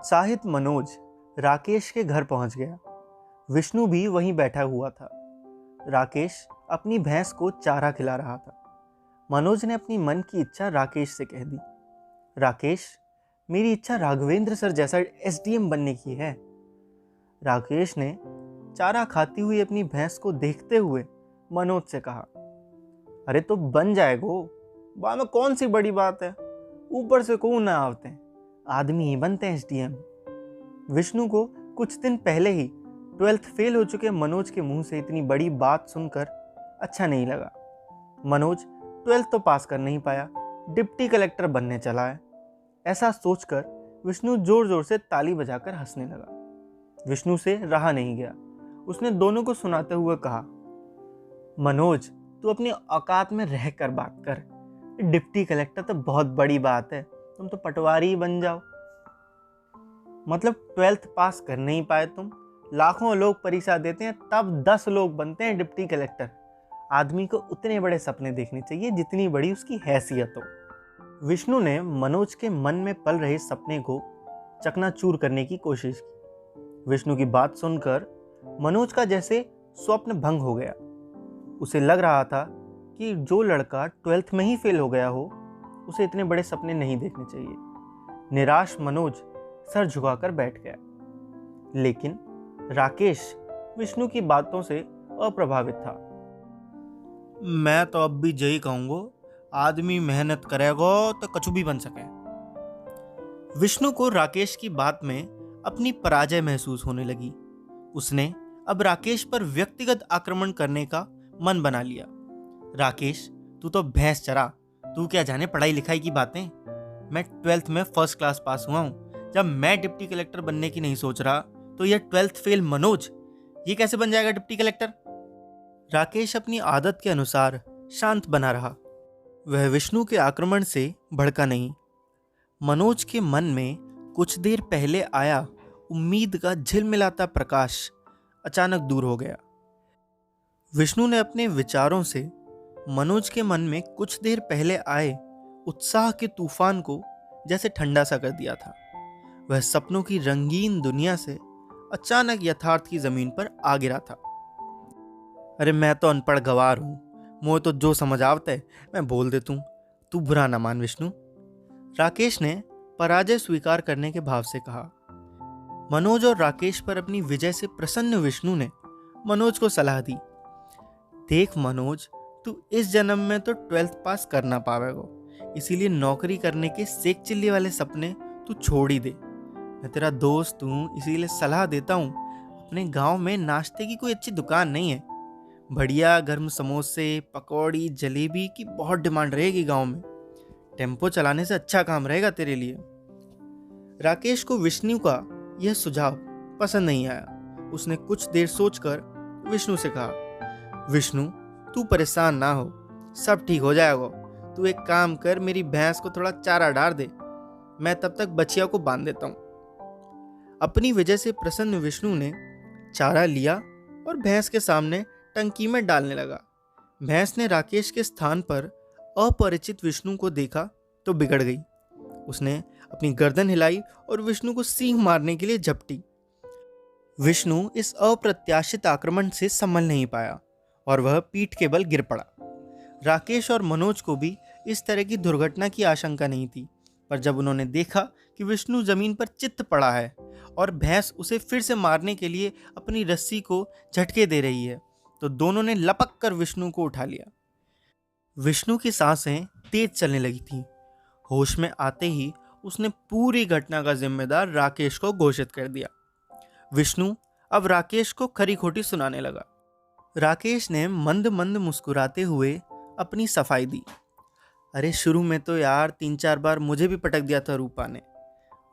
उत्साहित मनोज राकेश के घर पहुंच गया। विष्णु भी वहीं बैठा हुआ था। राकेश अपनी भैंस को चारा खिला रहा था। मनोज ने अपनी मन की इच्छा राकेश से कह दी। राकेश, मेरी इच्छा राघवेंद्र सर जैसा एसडीएम बनने की है। राकेश ने चारा खाती हुई अपनी भैंस को देखते हुए मनोज से कहा, अरे तो बन जाएगो, बा में कौन सी बड़ी बात है, ऊपर से कौन ना आवते हैं, आदमी ही बनते हैं एसडीएम। विष्णु को कुछ दिन पहले ही 12th फेल हो चुके मनोज के मुंह से इतनी बड़ी बात सुनकर अच्छा नहीं लगा। मनोज 12th तो पास कर नहीं पाया, डिप्टी कलेक्टर बनने चला है। ऐसा सोचकर विष्णु जोर जोर से ताली बजाकर हंसने लगा। विष्णु से रहा नहीं गया। उसने दोनों को सुनाते हुए कहा, मनोज, तू अपनी औकात में रहकर बात कर। डिप्टी कलेक्टर तो बहुत बड़ी बात है, तुम तो पटवारी ही बन जाओ। मतलब 12th पास कर नहीं पाए तुम, लाखों लोग परीक्षा देते हैं तब 10 लोग बनते हैं डिप्टी कलेक्टर। आदमी को उतने बड़े सपने देखने चाहिए जितनी बड़ी उसकी हैसियत हो। विष्णु ने मनोज के मन में पल रहे सपने को चकनाचूर करने की कोशिश की। विष्णु की बात सुनकर मनोज का जैसे स्वप्न भंग हो गया। उसे लग रहा था कि जो लड़का 12th में ही फेल हो गया हो, उसे इतने बड़े सपने नहीं देखने चाहिए। निराश मनोज सर झुकाकर बैठ गया। लेकिन राकेश विष्णु की बातों से अप्रभावित था। मैं तो अब भी यही कहूंगा, आदमी मेहनत करेगा तो कुछ भी बन सके। विष्णु को राकेश की बात में अपनी पराजय महसूस होने लगी। उसने अब राकेश पर व्यक्तिगत आक्रमण करने का मन बना लिया। राकेश, तू तो भैंस चरा, तू क्या जाने पढ़ाई लिखाई की बातें। मैं 12th में फर्स्ट क्लास पास हुआ हूं। जब मैं डिप्टी कलेक्टर बनने की नहीं सोच रहा तो यह 12th फेल मनोज ये कैसे बन जाएगा डिप्टी कलेक्टर। राकेश अपनी आदत के अनुसार शांत बना रहा। वह विष्णु के आक्रमण से भड़का नहीं। मनोज के मन में कुछ देर पहले आया उम्मीद का झिलमिलाता प्रकाश अचानक दूर हो गया। विष्णु ने अपने विचारों से मनोज के मन में कुछ देर पहले आए उत्साह के तूफान को जैसे ठंडा सा कर दिया था। वह सपनों की रंगीन दुनिया से अचानक यथार्थ की जमीन पर आ गिरा था। अरे मैं तो अनपढ़ गवार हूं, मोह तो जो समझ आवता है मैं बोल देता हूं, तू बुरा ना मान विष्णु। राकेश ने पराजय स्वीकार करने के भाव से कहा। मनोज और राकेश पर अपनी विजय से प्रसन्न विष्णु ने मनोज को सलाह दी, देख मनोज, तू इस जन्म में तो 12th पास कर ना पावेगा, इसीलिए नौकरी करने के सेक चिल्ली वाले सपने तू छोड़ ही दे। मैं तेरा दोस्त हूँ, इसीलिए सलाह देता हूँ, अपने गांव में नाश्ते की कोई अच्छी दुकान नहीं है। बढ़िया गर्म समोसे, पकौड़ी, जलेबी की बहुत डिमांड रहेगी गांव में। टेम्पो चलाने से अच्छा काम रहेगा तेरे लिए। राकेश को विष्णु का यह सुझाव पसंद नहीं आया। उसने कुछ देर सोचकर विष्णु से कहा, विष्णु, तू परेशान ना हो, सब ठीक हो जाएगा। तू एक काम कर, मेरी भैंस को थोड़ा चारा डाल दे, मैं तब तक बछिया को बांध देता हूं। अपनी वजह से प्रसन्न विष्णु ने चारा लिया और भैंस के सामने टंकी में डालने लगा। भैंस ने राकेश के स्थान पर अपरिचित विष्णु को देखा तो बिगड़ गई। उसने अपनी गर्दन हिलाई और विष्णु को सींग मारने के लिए झपटी। विष्णु इस अप्रत्याशित आक्रमण से संभल नहीं पाया और वह पीठ के बल गिर पड़ा। राकेश और मनोज को भी इस तरह की दुर्घटना की आशंका नहीं थी, पर जब उन्होंने देखा कि विष्णु जमीन पर चित्त पड़ा है और भैंस उसे फिर से मारने के लिए अपनी रस्सी को झटके दे रही है, तो दोनों ने लपक कर विष्णु को उठा लिया। विष्णु की सांसें तेज चलने लगी थीं। होश में आते ही उसने पूरी घटना का जिम्मेदार राकेश को घोषित कर दिया। विष्णु अब राकेश को खरी खोटी सुनाने लगा। राकेश ने मंद मंद मुस्कुराते हुए अपनी सफाई दी। अरे शुरू में तो यार 3-4 बार मुझे भी पटक दिया था रूपा ने,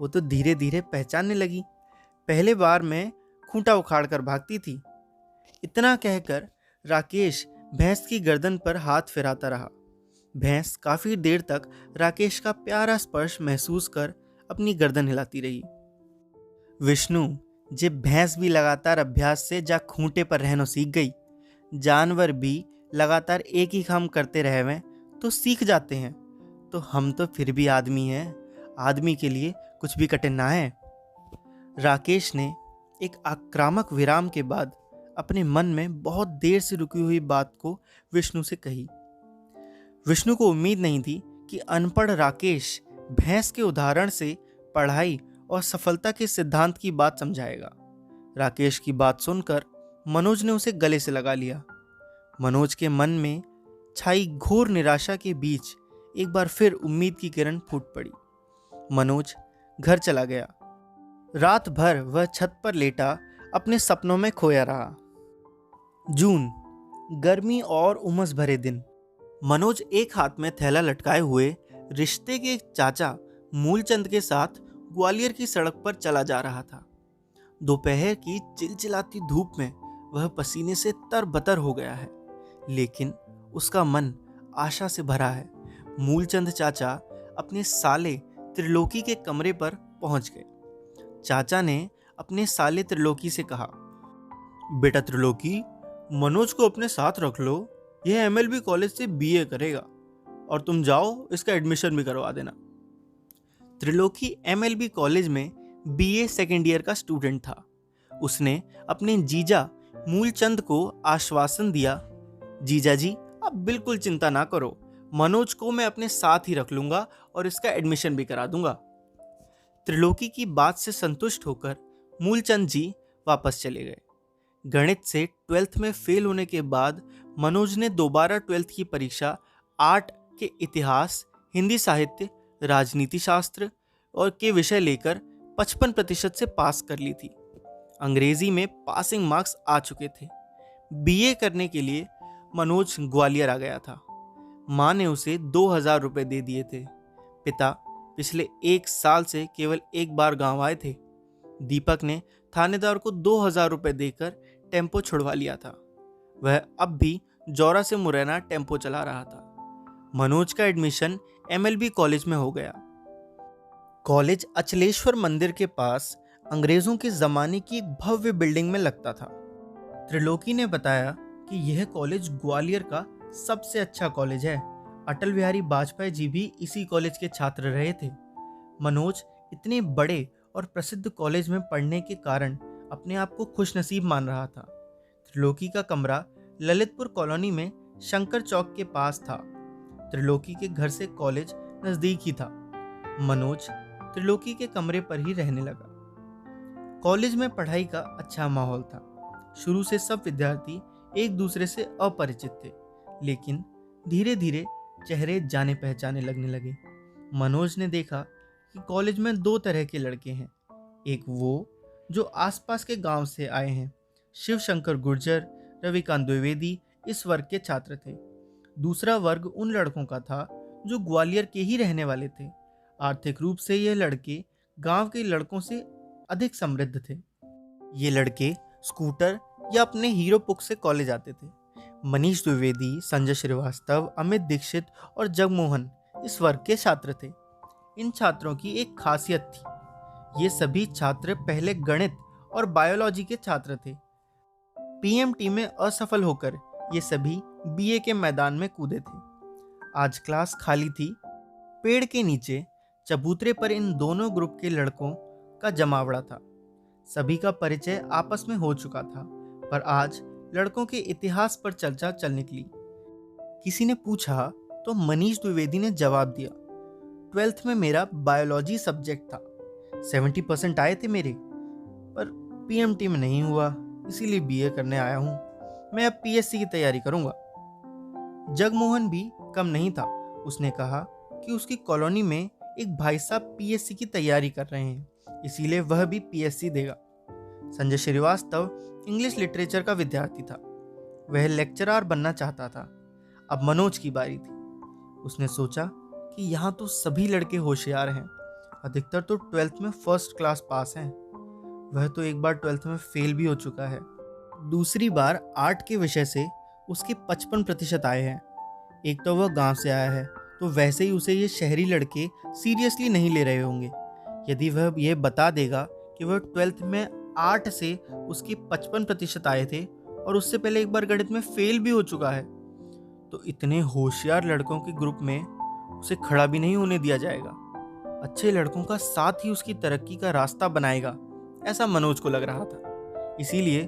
वो तो धीरे धीरे पहचानने लगी। पहले बार में खूंटा उखाड़ कर भागती थी। इतना कहकर राकेश भैंस की गर्दन पर हाथ फिराता रहा। भैंस काफी देर तक राकेश का प्यारा स्पर्श महसूस कर अपनी गर्दन हिलाती रही। विष्णु, जे भैंस भी लगातार अभ्यास से जा खूंटे पर रहना सीख गई, जानवर भी लगातार एक ही काम करते रहे हुए तो सीख जाते हैं, तो हम तो फिर भी आदमी हैं, आदमी के लिए कुछ भी कठिन ना है। राकेश ने एक आक्रामक विराम के बाद अपने मन में बहुत देर से रुकी हुई बात को विष्णु से कही। विष्णु को उम्मीद नहीं थी कि अनपढ़ राकेश भैंस के उदाहरण से पढ़ाई और सफलता के सिद्धांत की बात समझाएगा। राकेश की बात सुनकर मनोज ने उसे गले से लगा लिया। मनोज के मन में छाई घोर निराशा के बीच एक बार फिर उम्मीद की किरण फूट पड़ी। मनोज घर चला गया। रात भर वह छत पर लेटा अपने सपनों में खोया रहा। जून, गर्मी और उमस भरे दिन। मनोज एक हाथ में थैला लटकाए हुए रिश्ते के एक चाचा मूलचंद के साथ ग्वालियर की सड़क पर चला जा रहा था। दोपहर की चिलचिलाती धूप में वह पसीने से तरबतर हो गया है, लेकिन उसका मन आशा से भरा है। मूलचंद चाचा अपने साले त्रिलोकी के कमरे पर पहुंच गए। चाचा ने अपने साले त्रिलोकी से कहा, बेटा त्रिलोकी, मनोज को अपने साथ रख लो, यह एमएलबी कॉलेज से बीए करेगा और तुम जाओ इसका एडमिशन भी करवा देना। त्रिलोकी एमएलबी कॉलेज में बीए सेकेंड ईयर का स्टूडेंट था। उसने अपने जीजा मूलचंद को आश्वासन दिया, जीजा जी आप बिल्कुल चिंता ना करो, मनोज को मैं अपने साथ ही रख लूंगा और इसका एडमिशन भी करा दूंगा। त्रिलोकी की बात से संतुष्ट होकर मूलचंद जी वापस चले गए। गणित से 12th में फेल होने के बाद मनोज ने दोबारा 12th की परीक्षा आर्ट के इतिहास, हिंदी साहित्य, राजनीति शास्त्र और के विषय लेकर 55% से पास कर ली थी। अंग्रेजी में पासिंग मार्क्स आ चुके थे। बीए करने के लिए मनोज ग्वालियर आ गया था। माँ ने उसे 2000 रुपये दे दिए थे। पिता पिछले 1 साल से केवल एक बार गांव आए थे। दीपक ने थानेदार को 2000 रुपये देकर टेम्पो छुड़वा लिया था। वह अब भी जौरा से मुरैना टेम्पो चला रहा था। मनोज का एडमिशन एमएलबी कॉलेज में हो गया। कॉलेज अचलेश्वर मंदिर के पास अंग्रेजों के जमाने की एक भव्य बिल्डिंग में लगता था। त्रिलोकी ने बताया कि यह कॉलेज ग्वालियर का सबसे अच्छा कॉलेज है। अटल बिहारी वाजपेयी जी भी इसी कॉलेज के छात्र रहे थे। मनोज इतने बड़े और प्रसिद्ध कॉलेज में पढ़ने के कारण अपने आप को खुशनसीब मान रहा था। त्रिलोकी का कमरा ललितपुर कॉलोनी में शंकर चौक के पास था। त्रिलोकी के घर से कॉलेज नजदीक ही था। मनोज त्रिलोकी के कमरे पर ही रहने लगा। कॉलेज में पढ़ाई का अच्छा माहौल था। शुरू से सब विद्यार्थी एक दूसरे से अपरिचित थे, लेकिन धीरे धीरे चेहरे जाने पहचाने लगने लगे। मनोज ने देखा कि कॉलेज में 2 तरह के लड़के हैं। एक वो जो आसपास के गांव से आए हैं, शिव शंकर गुर्जर, रविकांत द्विवेदी इस वर्ग के छात्र थे। दूसरा वर्ग उन लड़कों का था जो ग्वालियर के ही रहने वाले थे। आर्थिक रूप से ये लड़के गांव के लड़कों से अधिक समृद्ध थे। ये लड़के स्कूटर या अपने हीरो पुक से कॉलेज आते थे। मनीष द्विवेदी, संजय श्रीवास्तव, अमित दीक्षित और जगमोहन इस वर्ग के छात्र थे। इन छात्रों की एक खासियत थी, ये सभी छात्र पहले गणित और बायोलॉजी के छात्र थे। पीएमटी में असफल होकर ये सभी बीए के मैदान में कूदे थे। आज क्लास खाली थी। पेड़ के नीचे चबूतरे पर इन दोनों ग्रुप के लड़कों का जमावड़ा था। सभी का परिचय आपस में हो चुका था, पर आज लड़कों के इतिहास पर चर्चा चल निकली। किसी ने पूछा तो मनीष द्विवेदी ने जवाब दिया, 12th में मेरा बायोलॉजी सब्जेक्ट था, 70% आए थे मेरे, पर पीएमटी में नहीं हुआ, इसीलिए बीए करने आया हूँ। मैं अब पीएससी की तैयारी करूंगा। जगमोहन भी कम नहीं था। उसने कहा कि उसकी कॉलोनी में एक भाई साहब पीएससी की तैयारी कर रहे हैं, इसीलिए वह भी पीएससी देगा। संजय श्रीवास्तव इंग्लिश लिटरेचर का विद्यार्थी था। वह लेक्चरर बनना चाहता था। अब मनोज की बारी थी। उसने सोचा कि यहाँ तो सभी लड़के होशियार हैं, अधिकतर तो 12th में फर्स्ट क्लास पास हैं। वह तो एक बार 12th में फेल भी हो चुका है। दूसरी बार आर्ट के विषय से उसके 55% आए हैं। एक तो वह गांव से आया है, तो वैसे ही उसे ये शहरी लड़के सीरियसली नहीं ले रहे होंगे। यदि वह ये बता देगा कि वह 12th में आर्ट से उसके 55% आए थे और उससे पहले एक बार गणित में फेल भी हो चुका है, तो इतने होशियार लड़कों के ग्रुप में उसे खड़ा भी नहीं होने दिया जाएगा। अच्छे लड़कों का साथ ही उसकी तरक्की का रास्ता बनाएगा, ऐसा मनोज को लग रहा था। इसीलिए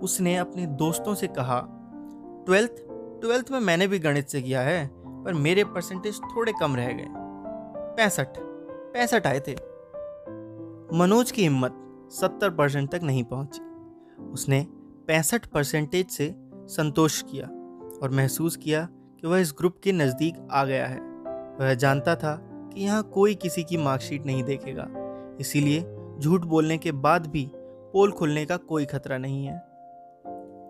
उसने अपने दोस्तों से कहा, ट्वेल्थ में मैंने भी गणित से किया है, पर मेरे परसेंटेज थोड़े कम रह गए। 65 आए थे। मनोज की हिम्मत 70% तक नहीं पहुंची। उसने 65% से संतोष किया और महसूस किया कि वह इस ग्रुप के नज़दीक आ गया है। वह जानता था कि यहाँ कोई किसी की मार्कशीट नहीं देखेगा, इसीलिए झूठ बोलने के बाद भी पोल खुलने का कोई खतरा नहीं है।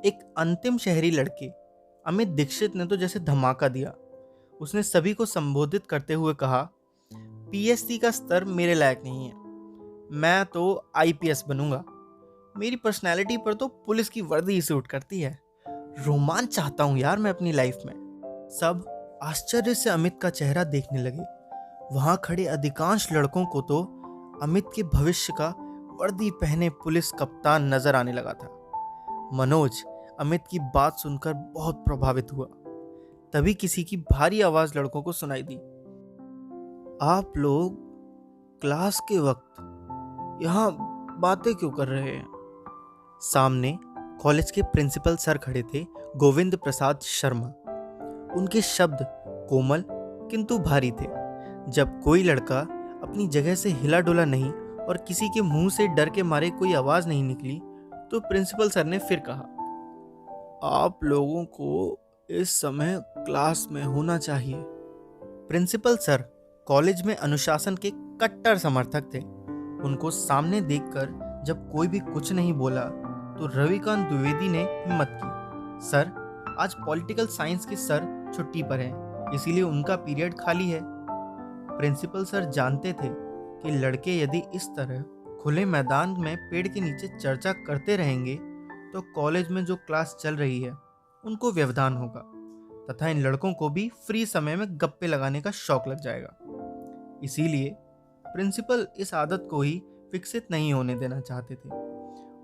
एक अंतिम शहरी लड़के अमित दीक्षित ने तो जैसे धमाका दिया। उसने सभी को संबोधित करते हुए कहा, पीएससी का स्तर मेरे लायक नहीं है, मैं तो आईपीएस बनूंगा। मेरी पर्सनैलिटी पर तो पुलिस की वर्दी ही सूट करती है। रोमांच चाहता हूं यार मैं अपनी लाइफ में। सब आश्चर्य से अमित का चेहरा देखने लगे। वहां खड़े अधिकांश लड़कों को तो अमित के भविष्य का वर्दी पहने पुलिस कप्तान नजर आने लगा था। मनोज अमित की बात सुनकर बहुत प्रभावित हुआ। तभी किसी की भारी आवाज लड़कों को सुनाई दी, आप लोग क्लास के वक्त यहाँ बातें क्यों कर रहे हैं? सामने कॉलेज के प्रिंसिपल सर खड़े थे, गोविंद प्रसाद शर्मा। उनके शब्द कोमल किंतु भारी थे। जब कोई लड़का अपनी जगह से हिला डुला नहीं और किसी के मुंह से डर के मारे कोई आवाज नहीं निकली, तो प्रिंसिपल सर ने फिर कहा, आप लोगों को इस समय क्लास में होना चाहिए। प्रिंसिपल सर कॉलेज में अनुशासन के कट्टर समर्थक थे। उनको सामने देखकर जब कोई भी कुछ नहीं बोला तो रविकांत द्विवेदी ने हिम्मत की, सर आज पॉलिटिकल साइंस के सर छुट्टी पर हैं, इसीलिए उनका पीरियड खाली है। प्रिंसिपल सर जानते थे कि लड़के यदि इस तरह खुले मैदान में पेड़ के नीचे चर्चा करते रहेंगे तो कॉलेज में जो क्लास चल रही है उनको व्यवधान होगा तथा इन लड़कों को भी फ्री समय में गप्पे लगाने का शौक लग जाएगा। इसीलिए प्रिंसिपल इस आदत को ही विकसित नहीं होने देना चाहते थे।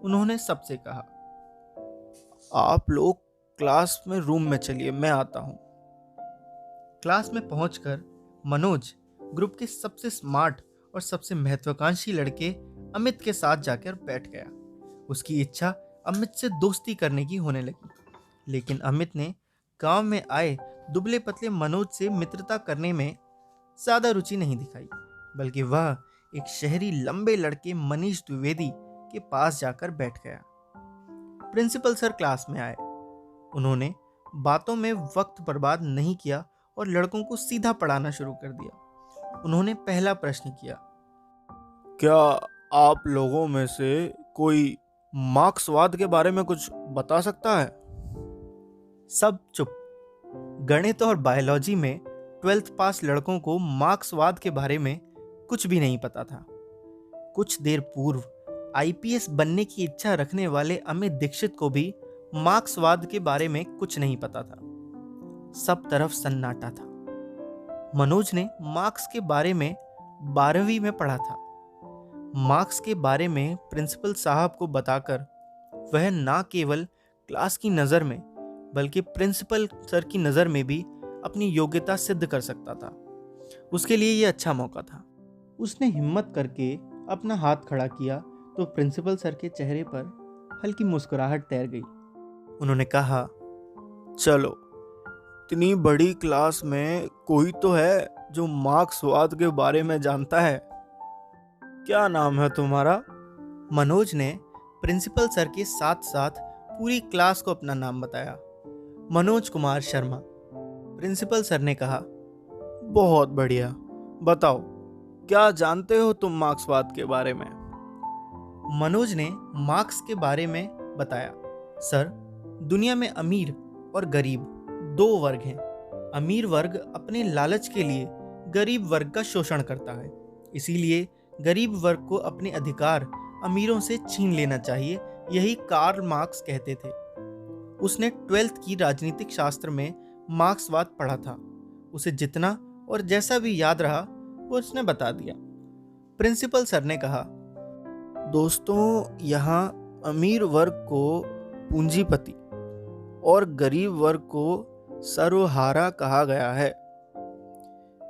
उन्होंने सबसे कहा, आप लोग क्लास में रूम में चलिए, मैं आता हूं। क्लास में पहुंचकर मनोज ग्रुप के सबसे स्मार्ट और सबसे महत्वाकांक्षी लड़के अमित के साथ जाकर बैठ गया। उसकी इच्छा अमित से दोस्ती करने की होने लगी, लेकिन अमित ने गांव में आए दुबले पतले मनोज से मित्रता करने में ज्यादा रुचि नहीं दिखाई, बल्कि वह एक शहरी लंबे लड़के मनीष द्विवेदी के पास जाकर बैठ गया। प्रिंसिपल सर क्लास में आए। उन्होंने बातों में वक्त बर्बाद नहीं किया और लड़कों को सीधा पढ़ाना शुरू कर दिया। उन्होंने पहला प्रश्न किया, क्या आप लोगों में से कोई मार्क्सवाद के बारे में कुछ बता सकता है? सब चुप। गणित और बायोलॉजी में 12th पास लड़कों को मार्क्सवाद के बारे में कुछ भी नहीं पता था। कुछ देर पूर्व आईपीएस बनने की इच्छा रखने वाले अमित दीक्षित को भी मार्क्सवाद के बारे में कुछ नहीं पता था। सब तरफ सन्नाटा था। मनोज ने मार्क्स के बारे में 12वीं में पढ़ा था। मार्क्स के बारे में प्रिंसिपल साहब को बताकर वह ना केवल क्लास की नज़र में बल्कि प्रिंसिपल सर की नज़र में भी अपनी योग्यता सिद्ध कर सकता था। उसके लिए यह अच्छा मौका था। उसने हिम्मत करके अपना हाथ खड़ा किया तो प्रिंसिपल सर के चेहरे पर हल्की मुस्कुराहट तैर गई। उन्होंने कहा, चलो, इतनी बड़ी क्लास में कोई तो है जो मार्क्सवाद के बारे में जानता है। क्या नाम है तुम्हारा? मनोज ने प्रिंसिपल सर के साथ साथ पूरी क्लास को अपना नाम बताया, मनोज कुमार शर्मा। प्रिंसिपल सर ने कहा, बहुत बढ़िया, बताओ क्या जानते हो तुम मार्क्सवाद के बारे में? मनोज ने मार्क्स के बारे में बताया, सर दुनिया में अमीर और गरीब दो वर्ग हैं। अमीर वर्ग अपने लालच के लिए गरीब वर्ग का शोषण करता है, इसीलिए गरीब वर्ग को अपने अधिकार अमीरों से छीन लेना चाहिए, यही कार्ल मार्क्स कहते थे। उसने 12th की राजनीतिक शास्त्र में मार्क्सवाद पढ़ा था। उसे जितना और जैसा भी याद रहा वो उसने बता दिया। प्रिंसिपल सर ने कहा, दोस्तों, यहाँ अमीर वर्ग को पूंजीपति और गरीब वर्ग को सर्वहारा कहा गया है।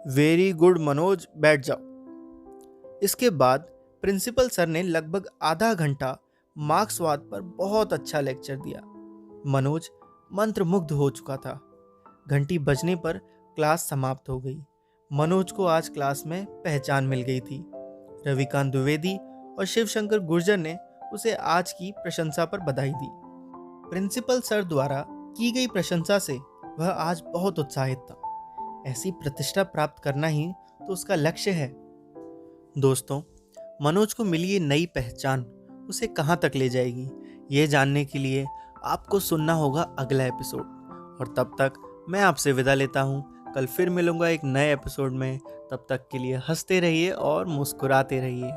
वेरी गुड मनोज, बैठ जाओ। इसके बाद प्रिंसिपल सर ने लगभग आधा घंटा मार्क्सवाद पर बहुत अच्छा लेक्चर दिया। मनोज मंत्रमुग्ध हो चुका था। घंटी बजने पर क्लास समाप्त हो गई। मनोज को आज क्लास में पहचान मिल गई थी। रविकांत द्विवेदी और शिवशंकर गुर्जर ने उसे आज की प्रशंसा पर बधाई दी। प्रिंसिपल सर द्वारा की गई प्रशंसा से वह आज बहुत उत्साहित था। ऐसी प्रतिष्ठा प्राप्त करना ही तो उसका लक्ष्य है। दोस्तों, मनोज को मिली ये नई पहचान उसे कहाँ तक ले जाएगी, ये जानने के लिए आपको सुनना होगा अगला एपिसोड। और तब तक मैं आपसे विदा लेता हूँ। कल फिर मिलूंगा एक नए एपिसोड में। तब तक के लिए हंसते रहिए और मुस्कुराते रहिए।